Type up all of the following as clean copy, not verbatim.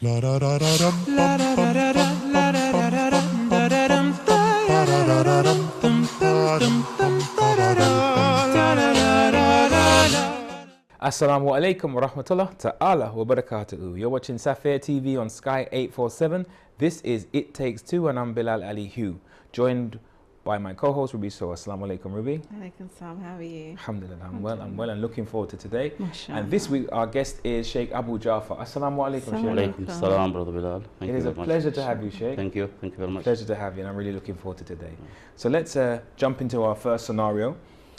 Assalamu alaikum wa rahmatullah ta'ala wa barakatuhu. You're watching Safir TV on Sky 847. This is It Takes Two, and I'm Bilal Ali Hugh, joined by my co-host Ruby. So, assalamu alaikum, Ruby. Alaikum salam. How are you? Alhamdulillah, I'm well, and looking forward to today. Mashallah. And this week, our guest is Sheikh Abu Jafar. Assalamu alaikum, Sheikh. Alaikum salam, Brother Bilal. It is a pleasure to have you, Sheikh. Thank you very much. Pleasure to have you, and I'm really looking forward to today. So let's jump into our first scenario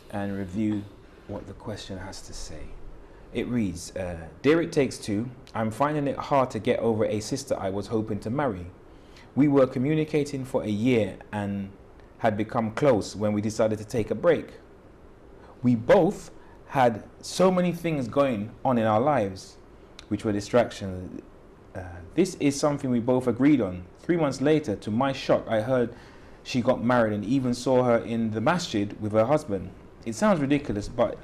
and review what the question has to say. It reads, Dear It Takes Two, I'm finding it hard to get over a sister I was hoping to marry. We were communicating for a year and had become close when we decided to take a break. We both had so many things going on in our lives, which were distractions. This is something we both agreed on. 3 months later, to my shock, I heard she got married and even saw her in the masjid with her husband. It sounds ridiculous, but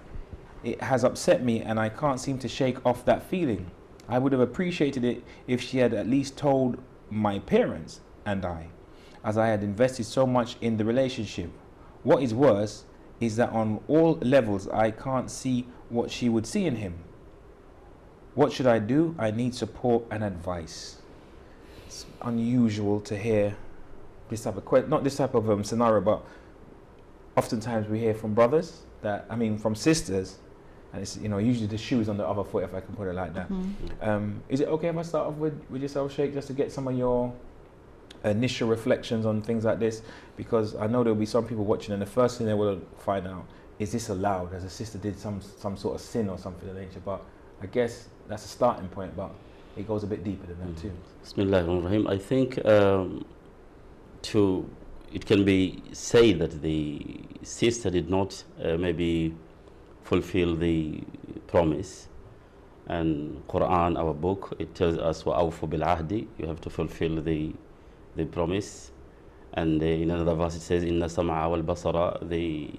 it has upset me and I can't seem to shake off that feeling. I would have appreciated it if she had at least told my parents and I, as I had invested so much in the relationship. What is worse is that on all levels I can't see what she would see in him. What should I do? I need support and advice. It's unusual to hear this type of not this type of scenario, but oftentimes we hear from brothers from sisters, and it's usually the shoes on the other foot, if I can put it like that. Is it okay if I start off with yourself, Sheikh, just to get some of your initial reflections on things like this? Because I know there'll be some people watching, and the first thing they will find out is this allowed, as a sister did some sort of sin or something of that nature. But I guess that's a starting point, but it goes a bit deeper than that too. Bismillahirrahmanirrahim. I think it can be said that the sister did not maybe fulfill the promise. And Quran, our book, it tells us وَأَوْفُوا بِالْعَهْدِ, you have to fulfill the promise. And in another verse it says إِنَّ السَّمْعَ وَالْبَصَرَ, the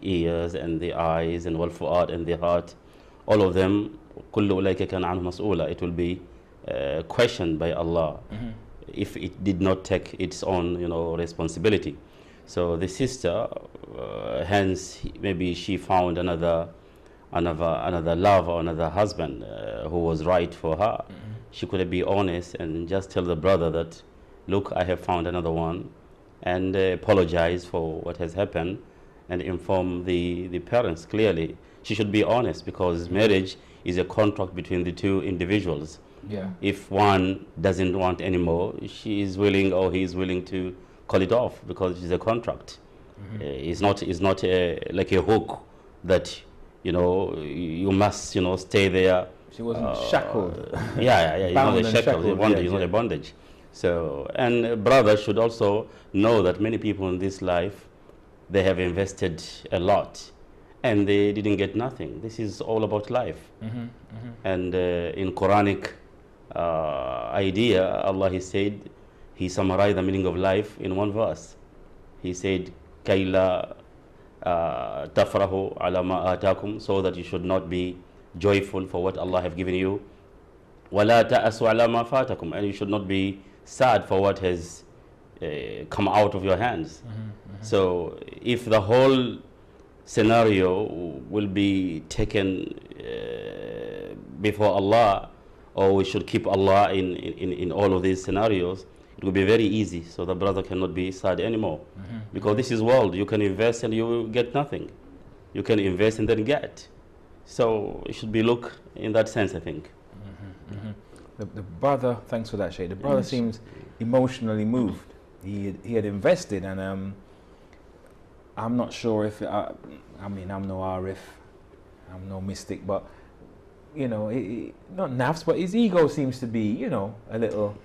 ears and the eyes and وَالْفُؤَادِ and the heart, all of them كُلُّ أُولَئِكَ كَانَ عَنْهُ مَسْئُولًا, it will be questioned by Allah if it did not take its own responsibility. So the sister, hence maybe she found another love or another husband who was right for her. She could be honest and just tell the brother that, look, I have found another one, and apologize for what has happened and inform the parents clearly. She should be honest, because marriage is a contract between the two individuals. Yeah. If one doesn't want anymore, she is willing or he is willing to call it off, because it's a contract. It's not like a hook that you must stay there. She wasn't shackled. Yeah. Bound It's not a shackle. shackled, Bondage. yeah, It's not a bondage. So, and brothers should also know that many people in this life, they have invested a lot and they didn't get nothing. This is all about life. And in Quranic idea, Allah, He summarized the meaning of life in one verse. He said, Kayla tafrahu ala ma atakum, so that you should not be joyful for what Allah have given you. Wala ta'asu ala ma fatakum, and you should not be sad for what has come out of your hands. So if the whole scenario will be taken before Allah, or we should keep Allah in all of these scenarios, it will be very easy. So the brother cannot be sad anymore. Because this is world. You can invest and you will get nothing. You can invest and then get. So it should be looked in that sense, I think. The brother, thanks for that, Sheikh. The brother seems emotionally moved. He had invested, and I'm not sure if I'm no Arif, I'm no mystic, but not nafs, but his ego seems to be a little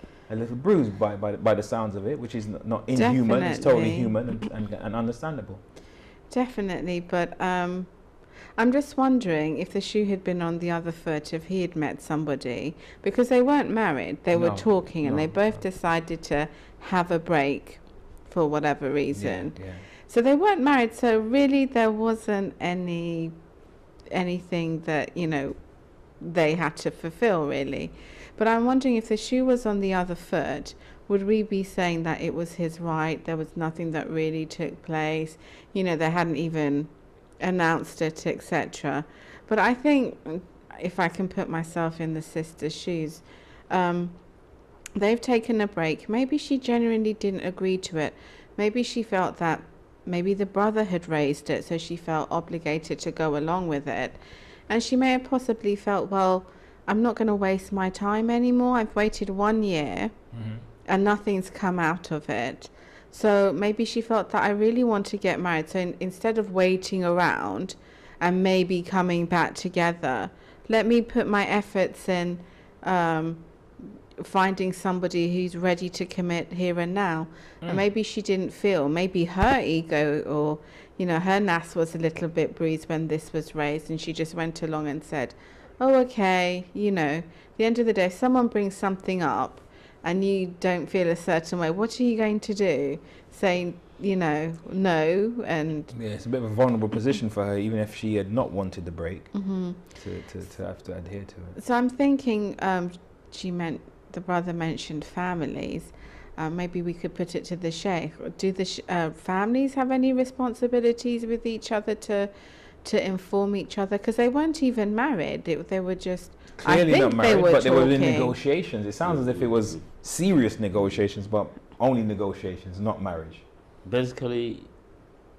bruised by the sounds of it, which is not inhuman. Definitely. It's totally human and understandable. Definitely, but I'm just wondering if the shoe had been on the other foot, if he had met somebody, because they weren't married, they were talking, and they both decided to have a break for whatever reason. Yeah. So they weren't married, so really there wasn't anything that they had to fulfill, really. But I'm wondering if the shoe was on the other foot, would we be saying that it was his right? There was nothing that really took place. You know, they hadn't even announced it, etc. But I think, if I can put myself in the sister's shoes, they've taken a break. Maybe she genuinely didn't agree to it. Maybe she felt that maybe the brother had raised it, so she felt obligated to go along with it. And she may have possibly felt, well, I'm not going to waste my time anymore. I've waited 1 year and nothing's come out of it. So maybe she felt that I really want to get married. So instead of waiting around and maybe coming back together, let me put my efforts in finding somebody who's ready to commit here and now. And maybe she didn't feel, maybe her ego or, you know, her nas was a little bit bruised when this was raised, and she just went along and said, oh, okay, you know, at the end of the day, if someone brings something up and you don't feel a certain way, what are you going to do? Saying, you know, no. And yeah, it's a bit of a vulnerable position for her, even if she had not wanted the break, to have to adhere to it. So I'm thinking the brother mentioned families. Maybe we could put it to the sheikh. Do the families have any responsibilities with each other to inform each other? Because they weren't even married. They were just clearly not married, but they were in talking. negotiations. It sounds as if it was serious negotiations, but only negotiations, not marriage. Basically,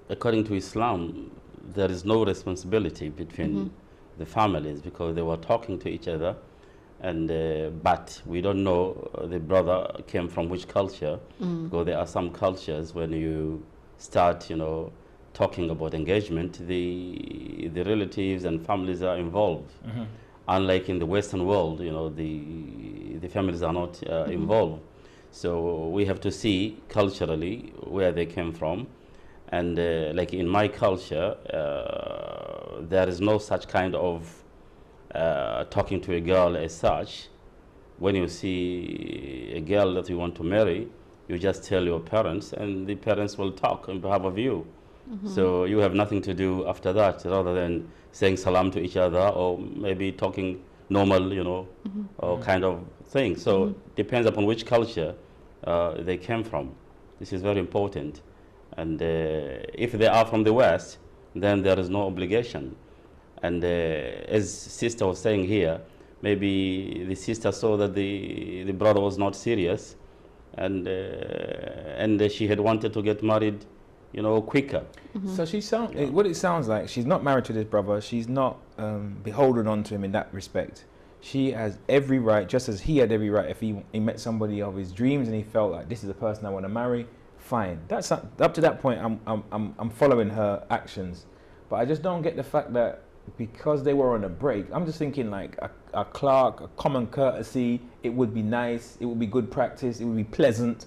according to Islam, there is no responsibility between the families, because they were talking to each other, and but we don't know the brother came from which culture, because there are some cultures when you start, you know, talking about engagement, the relatives and families are involved. Unlike in the Western world, you know, the families are not involved. So we have to see culturally where they came from. And like in my culture, there is no such kind of talking to a girl as such. When you see a girl that you want to marry, you just tell your parents, and the parents will talk on behalf of you. So you have nothing to do after that, rather than saying salam to each other, or maybe talking normal, you know, or kind of thing. So depends upon which culture they came from. This is very important. And if they are from the West, then there is no obligation. And as sister was saying here, maybe the sister saw that the brother was not serious, and she had wanted to get married, you know, quicker. So what it sounds like, she's not married to this brother. She's not beholden onto him in that respect. She has every right, just as he had every right. If he met somebody of his dreams and he felt like this is the person I want to marry, fine. That's up to that point. I'm following her actions, but I just don't get the fact that because they were on a break. I'm just thinking like a clerk, a common courtesy. It would be nice. It would be good practice. It would be pleasant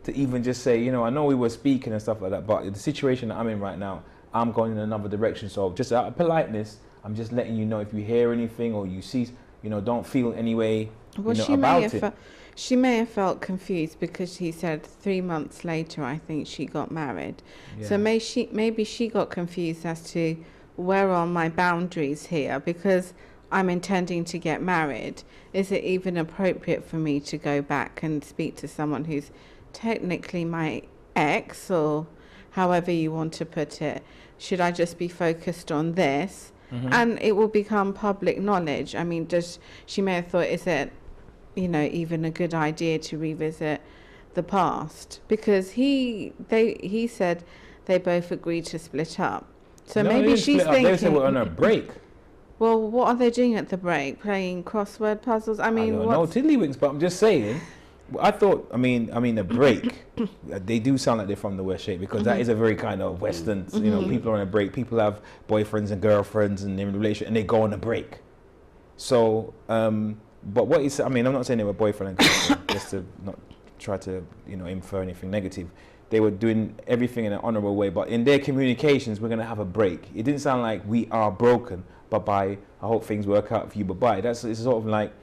to even just say, you know, I know we were speaking and stuff like that, but the situation that I'm in right now, I'm going in another direction. So just out of politeness, I'm just letting you know if you hear anything or you see, you know, don't feel any way, well, you know, about it. She may have felt confused because he said 3 months later, I think she got married. Yeah. So maybe she got confused as to where are my boundaries here, because I'm intending to get married. Is it even appropriate for me to go back and speak to someone who's technically my ex, or however you want to put it? Should I just be focused on this? And it will become public knowledge. I mean, she may have thought, is it, you know, even a good idea to revisit the past? Because he said they both agreed to split up. So no, maybe she's thinking, they said we're on a break. Well, what are they doing at the break? Playing crossword puzzles? I mean, no tiddlywinks, but I'm just saying. I thought, I mean, a break. They do sound like they're from the West, shape, because that is a very kind of Western. You know, people are on a break. People have boyfriends and girlfriends, and they're in a relationship, and they go on a break. So, but what is? I mean, I'm not saying they were boyfriend and girlfriend, just to not try to, you know, infer anything negative. They were doing everything in an honorable way, but in their communications, we're going to have a break. It didn't sound like we are broken, but I hope things work out for you, bye-bye. It's sort of like,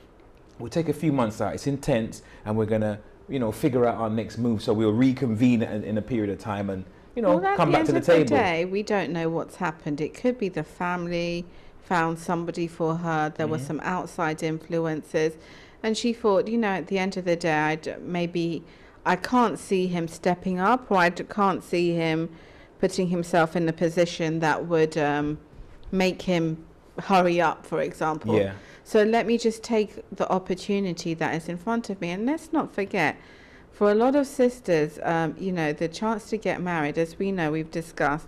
we'll take a few months out, it's intense, and we're going to, you know, figure out our next move, so we'll reconvene in a period of time and, you know, come back to the table. At the end of the day, we don't know what's happened. It could be the family found somebody for her. There were some outside influences. And she thought, you know, at the end of the day, maybe I can't see him stepping up, or I can't see him putting himself in a position that would make him hurry up, for example. Yeah. So let me just take the opportunity that is in front of me. And let's not forget, for a lot of sisters, you know, the chance to get married, as we know, we've discussed,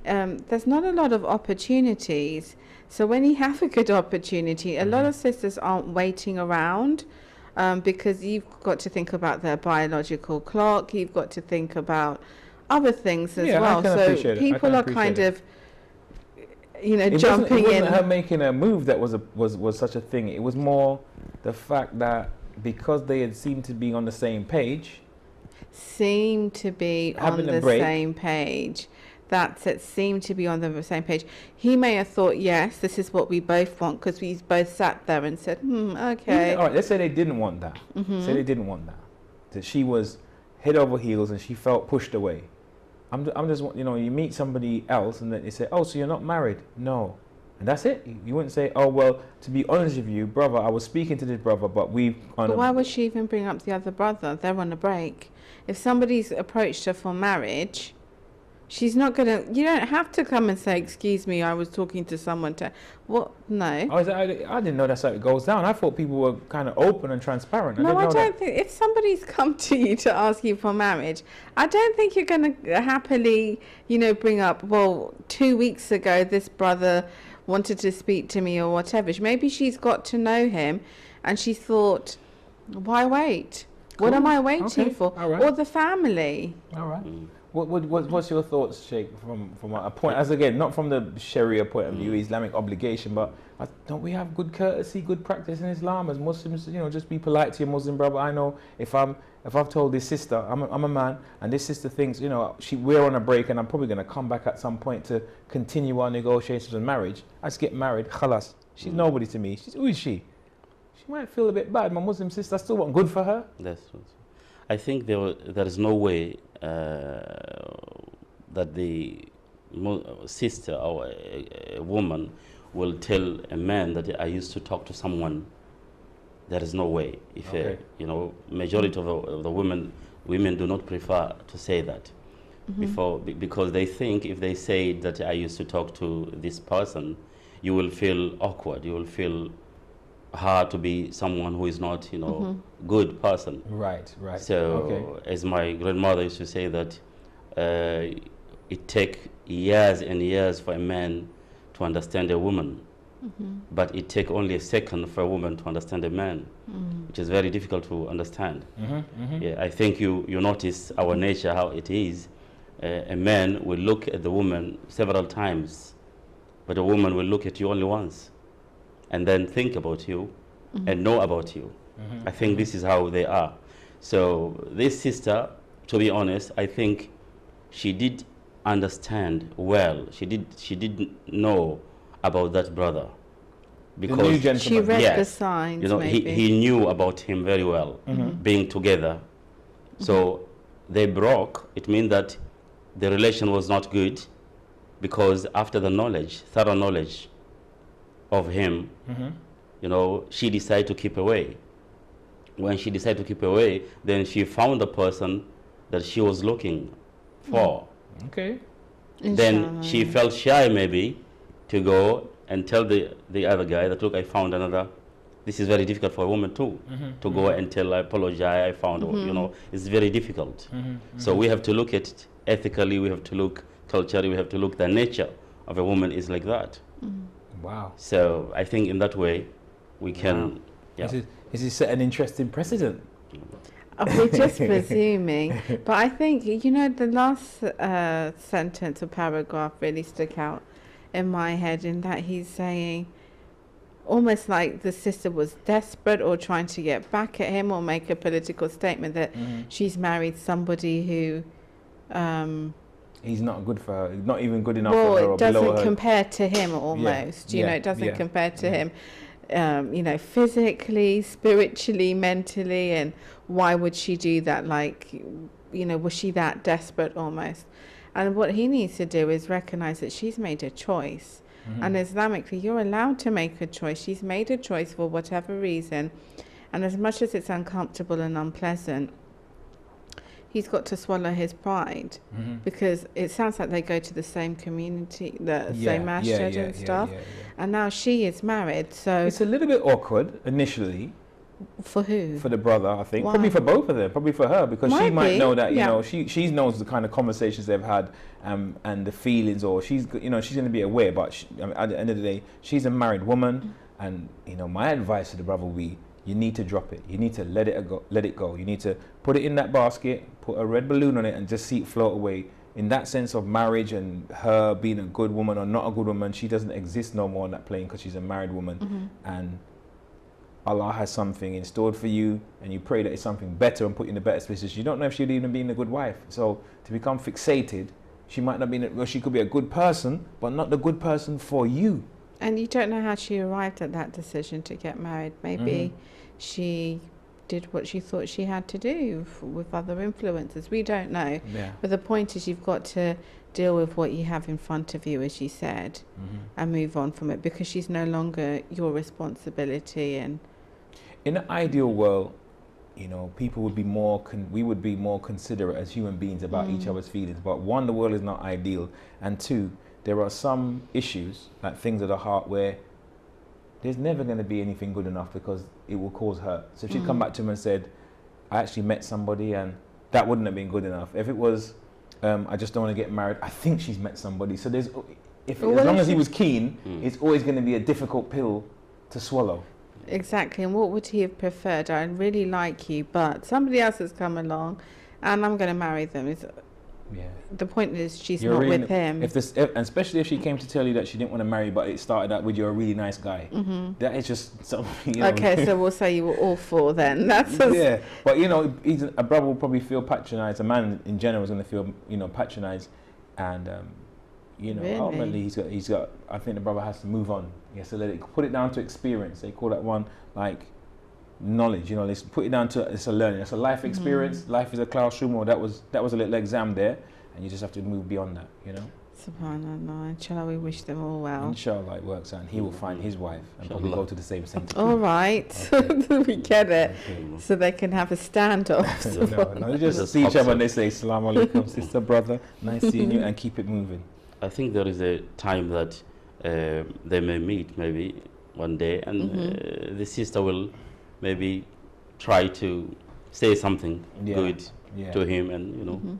there's not a lot of opportunities. So when you have a good opportunity, a lot of sisters aren't waiting around, because you've got to think about their biological clock. You've got to think about other things as well. So people are kind of, you know, jumping in. It wasn't her making a move that was such a thing. It was more the fact that because they had seemed to be on the same page. Seemed to be on the same page. That's it, seemed to be on the same page. He may have thought, yes, this is what we both want, because we both sat there and said, okay. All right, let's say they didn't want that. Say they didn't want that. That she was head over heels and she felt pushed away. I'm just, you know, you meet somebody else and then they say, oh, so you're not married? No. And that's it. You wouldn't say, oh, well, to be honest with you, brother, I was speaking to this brother, but we've... But why would she even bring up the other brother? They're on a break. If somebody's approached her for marriage... She's not going to, you don't have to come and say, excuse me, I was talking to someone to, what? No. I didn't know that's how it goes down. I thought people were kind of open and transparent. No, I don't think, if somebody's come to you to ask you for marriage, I don't think you're going to happily, you know, bring up, well, 2 weeks ago, this brother wanted to speak to me or whatever. Maybe she's got to know him and she thought, why wait? Cool. What am I waiting for? Right. Or the family. All right. What's your thoughts, Sheikh, from a point, as again, not from the Sharia point of view, Islamic obligation, but don't we have good courtesy, good practice in Islam as Muslims? You know, just be polite to your Muslim brother. I know if I've told this sister, I'm a man, and this sister thinks, you know, we're on a break, and I'm probably going to come back at some point to continue our negotiations and marriage. I just get married, khalas. She's nobody to me. Who is she? She might feel a bit bad. My Muslim sister, I still want good for her. That's right. I think there is no way that the sister or a woman will tell a man that I used to talk to someone. There is no way. If you know, majority of the women do not prefer to say that because they think if they say that I used to talk to this person, you will feel awkward. You will feel hard to be someone who is not, you know, good person. Right. So, as my grandmother used to say that it takes years and years for a man to understand a woman, but it takes only a second for a woman to understand a man, which is very difficult to understand. Yeah, I think you notice our nature, how it is. A man will look at the woman several times, but a woman will look at you only once and then think about you and know about you. I think this is how they are. So this sister, to be honest, I think she did understand well. She did know about that brother. Because she read the signs. You know, he knew about him very well, being together. So they broke. It means that the relation was not good because after the knowledge, thorough knowledge of him, you know, she decided to keep away. When she decided to keep away, then she found the person that she was looking for. Then she felt shy maybe to go and tell the other guy that, look, I found another. This is very difficult for a woman too, to go and tell, I apologize, I found, you know, it's very difficult. So we have to look at it ethically, we have to look culturally, we have to look the nature of a woman is like that. Wow. So I think in that way we can... This is set an interesting precedent. We're just presuming. But I think, you know, the last sentence or paragraph really stuck out in my head, in that he's saying almost like the sister was desperate or trying to get back at him or make a political statement that she's married somebody who... he's not good for her, not even good enough for her or below her. Well, it doesn't compare to him almost, you know, it doesn't compare to him. You know, physically, spiritually, mentally, and why would she do that? Like, you know, was she that desperate almost? And what he needs to do is recognize that she's made a choice. And Islamically, you're allowed to make a choice. She's made a choice for whatever reason. And as much as it's uncomfortable and unpleasant, he's got to swallow his pride, because it sounds like they go to the same community, the same masjid and stuff. And now she is married, so it's a little bit awkward initially. For who? For the brother, I think. Why? Probably for both of them. Probably for her, because she might know that, you yeah. know, she knows the kind of conversations they've had, and the feelings, or she's going to be aware. But at the end of the day, she's a married woman, and you know, my advice to the brother will be: you need to drop it. You need to let it go. Let it go. You need to put it in that basket, put a red balloon on it, and just see it float away. In that sense of marriage and her being a good woman or not a good woman, she doesn't exist no more on that plane, because she's a married woman, and Allah has something in store for you, and you pray that it's something better and put you in the better position. You don't know if she'd even be a good wife. So to become fixated, she might not be, well, she could be a good person, but not the good person for you. And you don't know how she arrived at that decision to get married. Maybe she did what she thought she had to do with other influences. We don't know. Yeah. But the point is, you've got to deal with what you have in front of you, as you said, and move on from it, because she's no longer your responsibility. And in an ideal world, you know, people would be more, we would be more considerate as human beings about each other's feelings. But one, the world is not ideal, and two, there are some issues, like things of the heart, where there's never going to be anything good enough, because it will cause hurt. So if she'd come back to him and said, I actually met somebody and that wouldn't have been good enough. If it was, I just don't want to get married, I think she's met somebody. So there's, as long as he was keen, it's always going to be a difficult pill to swallow. Exactly. And what would he have preferred? I really like you, but somebody else has come along and I'm going to marry them. The point is, she's not with him. And especially if she came to tell you that she didn't want to marry, but it started out with, you're a really nice guy. That is just something, you know. Okay, so we'll say you were all for then. That's yeah, but you know, a brother will probably feel patronized. A man in general is going to feel, you know, patronized, and you know, ultimately he's got. I think the brother has to move on. He has to let it, put it down to experience. They call that one like knowledge. You know, let's put it down to, it's a learning. It's a life experience. Life is a classroom, or that was a little exam there, and you just have to move beyond that. You know. SubhanAllah. Inshallah, we wish them all well. Inshallah, it works out, and he will find his wife and probably go to the same center. All right, we get it. Okay. So they can have a standoff. no, they just see each other and they say, "Assalamu alaikum, sister, brother, nice seeing you," and keep it moving. I think there is a time that they may meet, maybe one day, and the sister will maybe try to say something good to him, and you know.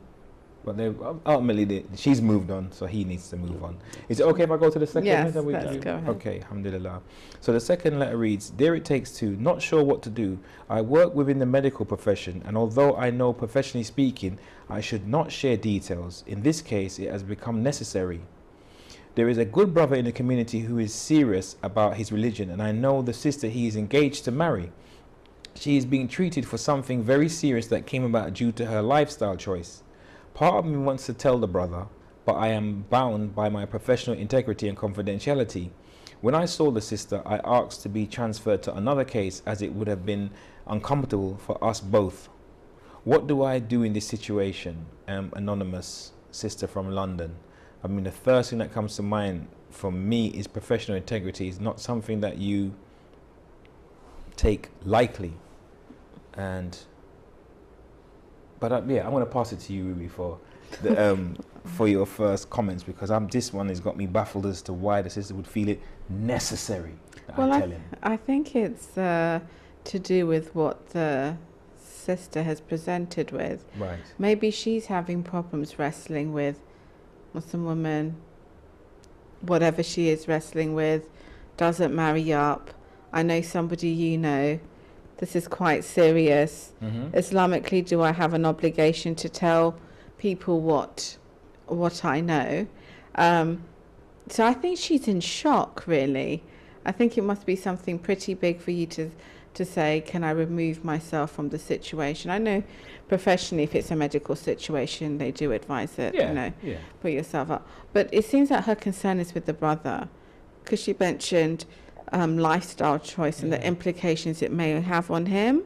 But ultimately, she's moved on, so he needs to move on. Is it okay if I go to the second letter? Let's go ahead. Okay, alhamdulillah. So the second letter reads, Dear ItTakes2, not sure what to do. I work within the medical profession, and although I know professionally speaking, I should not share details. In this case, it has become necessary. There is a good brother in the community who is serious about his religion, and I know the sister he is engaged to marry. She is being treated for something very serious that came about due to her lifestyle choice. Part of me wants to tell the brother, but I am bound by my professional integrity and confidentiality. When I saw the sister, I asked to be transferred to another case, as it would have been uncomfortable for us both. What do I do in this situation? Anonymous sister from London. I mean, the first thing that comes to mind for me is professional integrity. It's not something that you take lightly. But I'm going to pass it to you, Ruby, for your first comments, because this one has got me baffled as to why the sister would feel it necessary that I tell him. I think it's to do with what the sister has presented with. Right. Maybe she's having problems wrestling with Muslim woman, whatever she is wrestling with, doesn't marry up. I know somebody you know. This is quite serious. Islamically, do I have an obligation to tell people what I know? So I think she's in shock, really. I think it must be something pretty big for you to say, can I remove myself from the situation? I know professionally, if it's a medical situation, they do advise it, put yourself up. But it seems that her concern is with the brother, because she mentioned lifestyle choice and the implications it may have on him.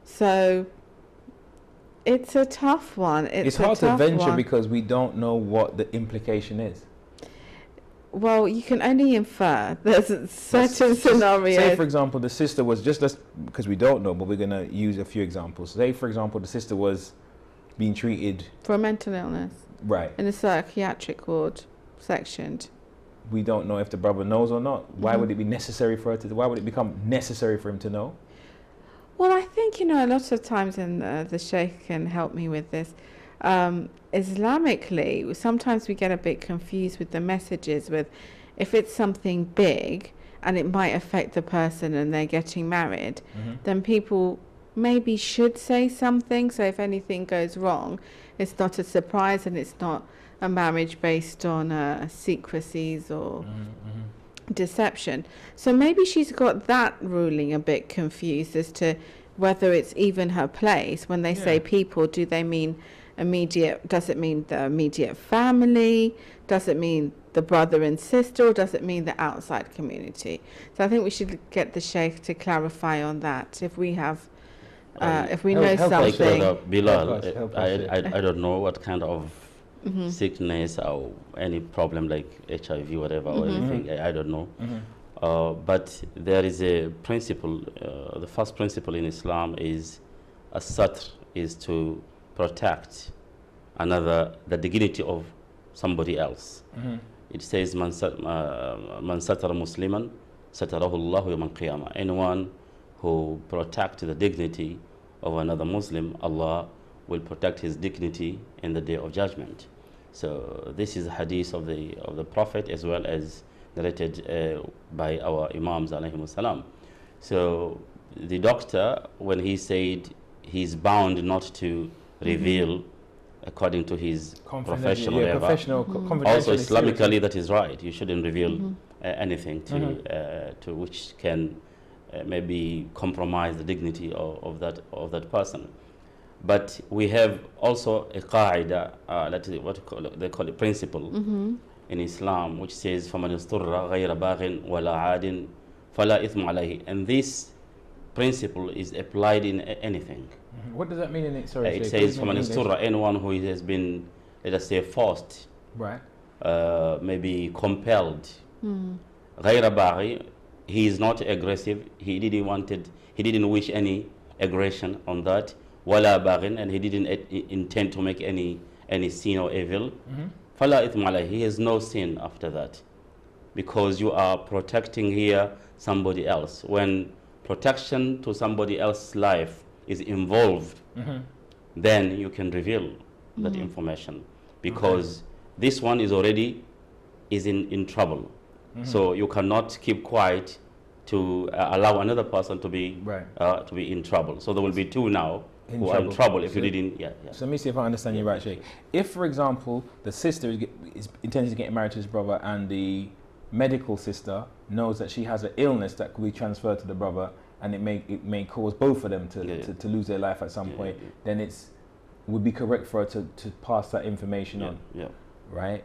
So it's a tough one. It's hard to venture because we don't know what the implication is. Well, you can only infer. There's certain scenarios. Say, for example, the sister was because we don't know, but we're going to use a few examples. Say, for example, the sister was being treated for a mental illness. Right. In a psychiatric ward, sectioned. We don't know if the brother knows or not. Why would it be necessary for her to? Why would it become necessary for him to know? Well, I think, a lot of times, and the Sheikh can help me with this, Islamically, sometimes we get a bit confused with the messages with if it's something big and it might affect the person and they're getting married, then people maybe should say something. So if anything goes wrong, it's not a surprise and it's not a marriage based on secrecies or deception. So maybe she's got that ruling a bit confused as to whether it's even her place. When they say people, do they mean immediate? Does it mean the immediate family? Does it mean the brother and sister? Or does it mean the outside community? So I think we should get the Sheikh to clarify on that. If we have, if we know something. Like Bilal, I don't know what kind of sickness or any problem like HIV, whatever, or anything. I don't know. But there is a principle. The first principle in Islam is as-satr, is to protect the dignity of somebody else. It says, man satara musliman satarahu Allahu yawm al-qiyamah. Anyone who protects the dignity of another Muslim, Allah will protect his dignity in the day of judgment. So this is a hadith of the Prophet, as well as narrated by our Imams alayhimus salam. So the doctor, when he said he's bound not to reveal according to his profession or whatever, also Islamically that is right. You shouldn't reveal anything to which can maybe compromise the dignity of that person. But we have also a qaida, they call it principle in Islam, which says فَمَنِ اضْطُرَّ غَيْرَ بَاغٍ وَلَا عَادٍ فَلَا إِثْمَ عَلَيْهِ. And this principle is applied in anything. What does that mean in it? Sorry, it says فَمَنِ اضْطُرَّ, anyone who has been, let us say, forced, right, maybe compelled. غَيْرَ بَاغٍ, he is not aggressive, he didn't wish any aggression on that. وَلَا بَاغٍ, and he didn't intend to make any sin or evil. فَلَا إِثْمَ عَلَيْهِ, he has no sin after that, because you are protecting here somebody else. When protection to somebody else's life is involved, then you can reveal that information, because this one is already in trouble. So you cannot keep quiet to allow another person to be in trouble. So there will be two now who are in trouble if you didn't. So let me see if I understand you right, Sheikh. If, for example, the sister is intending to get married to his brother, and the medical sister knows that she has an illness that could be transferred to the brother, and it may cause both of them to lose their life at some point, then it would be correct for her to pass that information on, right?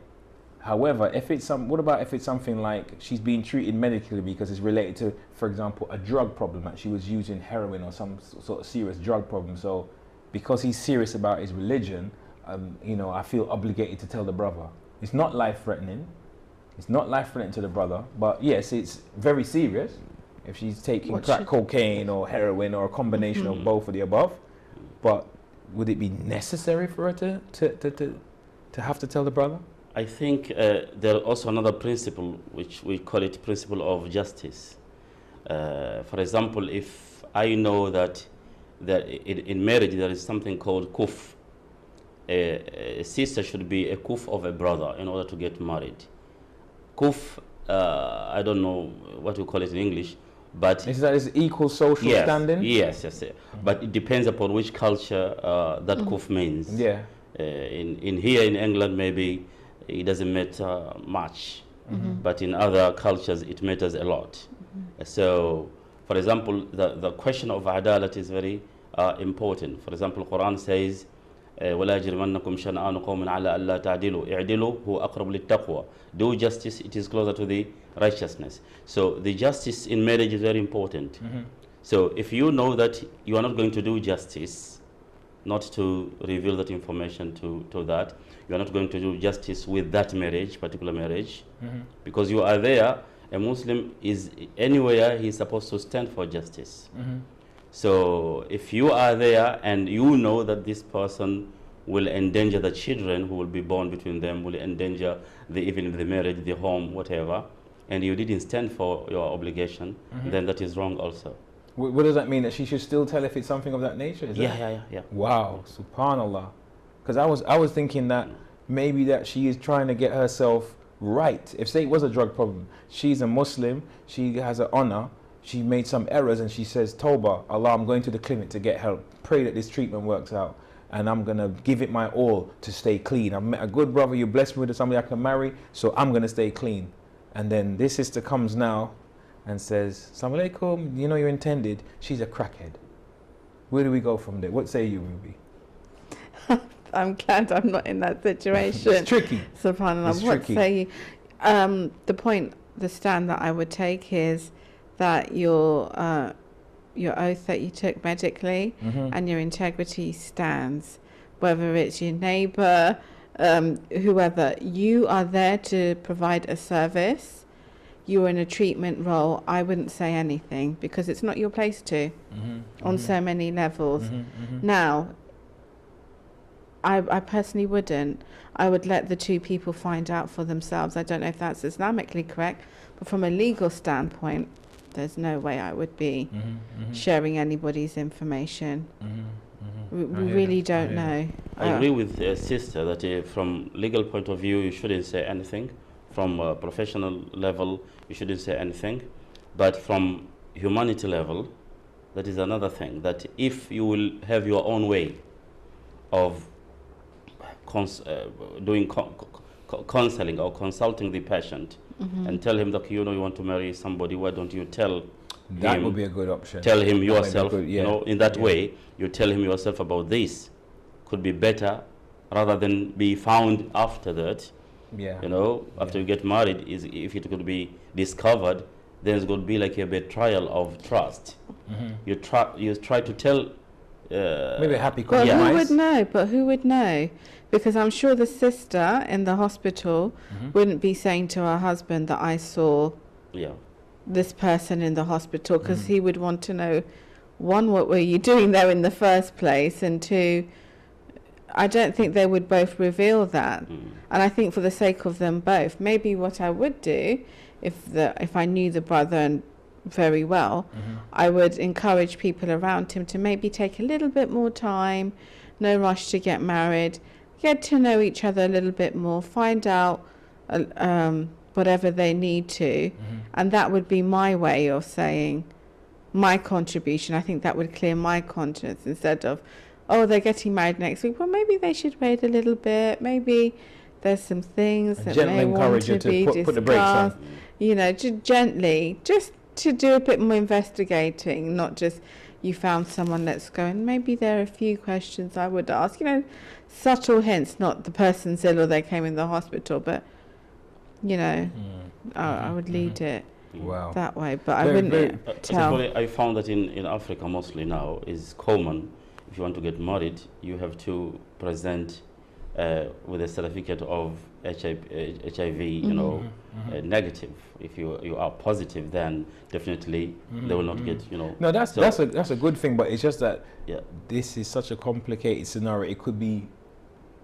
However, what about if it's something like she's being treated medically because it's related to, for example, a drug problem, that she was using heroin or some sort of serious drug problem. So because he's serious about his religion, I feel obligated to tell the brother. It's not life-threatening. It's not life-threatening to the brother, but yes, it's very serious if she's taking crack cocaine or heroin or a combination of both of the above. But would it be necessary for her to have to tell the brother? I think there is also another principle, which we call it principle of justice. For example, if I know that in marriage there is something called kuf, a sister should be a kuf of a brother in order to get married. Kuf, I don't know what we call it in English, but is equal social standing? Yes. But it depends upon which culture that kuf means. Yeah. In here in England, maybe it doesn't matter much, but in other cultures it matters a lot. So, for example, the question of adalat is very important. For example, Quran says, وَلَا يَجْرِمَنَّكُمْ شَنْآنُ قَوْمٍ عَلَىٰ أَلَّا تَعْدِلُوا اعْدِلُوا هُوَ أَقْرَبُ لِلتَّقْوَى. Do justice, it is closer to the righteousness. So the justice in marriage is very important. So if you know that you are not going to do justice, not to reveal that information to that. You are not going to do justice with that marriage, particular marriage, because you are there. A Muslim is anywhere he's supposed to stand for justice. So if you are there and you know that this person will endanger the children who will be born between them, will endanger even the marriage, the home, whatever, and you didn't stand for your obligation, then that is wrong also. What does that mean? That she should still tell if it's something of that nature? Yeah. Wow, subhanallah. Because I was thinking that maybe that she is trying to get herself right. If say it was a drug problem, she's a Muslim, she has an honor, she made some errors and she says, Tawbah, Allah, I'm going to the clinic to get help. Pray that this treatment works out. And I'm going to give it my all to stay clean. I've met a good brother, you blessed me with somebody I can marry, so I'm going to stay clean. And then this sister comes now and says, Assalamu alaikum, you know you're intended. She's a crackhead. Where do we go from there? What say you, Ruby? I'm glad I'm not in that situation. It's tricky. SubhanAllah. It's What tricky. say you? The stand that I would take is that your oath that you took medically and your integrity stands, whether it's your neighbor, whoever. You are there to provide a service. You're in a treatment role. I wouldn't say anything because it's not your place to on so many levels. Now, I personally wouldn't. I would let the two people find out for themselves. I don't know if that's Islamically correct, but from a legal standpoint, there's no way I would be sharing anybody's information. We really don't know. I agree with sister that from legal point of view, you shouldn't say anything. From a professional level, you shouldn't say anything. But from humanity level, that is another thing. That if you will have your own way of doing counseling or consulting the patient and tell him that you want to marry somebody, why don't you tell that him? Would be a good option. Tell him yourself, good, yeah. In that way, you tell him yourself about this. Could be better rather than be found after that. After you get married, if it could be discovered, then it's going to be like a betrayal of trust. You try to tell. Maybe a happy But compromise. who would know? Because I'm sure the sister in the hospital wouldn't be saying to her husband that I saw this person in the hospital, because he would want to know, one, what were you doing there in the first place, and two, I don't think they would both reveal that. And I think for the sake of them both, maybe what I would do, if I knew the brother very well, I would encourage people around him to maybe take a little bit more time, no rush to get married, get to know each other a little bit more, find out whatever they need to, and that would be my way of saying my contribution. I think that would clear my conscience, instead of, oh, they're getting married next week, well, maybe they should wait a little bit, maybe there's some things that may want to be discussed. Put the brakes on. Just gently, just to do a bit more investigating, not just you found someone, let's go, and maybe there are a few questions I would ask, subtle hints, not the person's ill or they came in the hospital, but I would lead it that way, but I wouldn't tell. I found that in Africa mostly now is common. If you want to get married, you have to present with a certificate of HIV, negative. If you are positive, then definitely they will not get, No, that's a good thing, but it's just that this is such a complicated scenario. It could be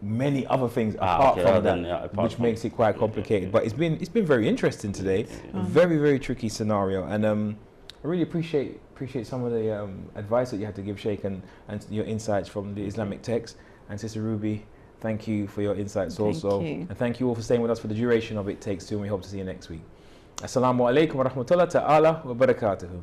many other things apart from that, which makes it quite complicated. But it's been very interesting today. A very, very tricky scenario, and I really appreciate some of the advice that you had to give, Sheikh, and your insights from the Islamic text. And Sister Ruby, thank you for your insights also. And thank you all for staying with us for the duration of It Takes Two, and we hope to see you next week. Assalamu alaikum wa rahmatullahi ta'ala wa barakatuhu.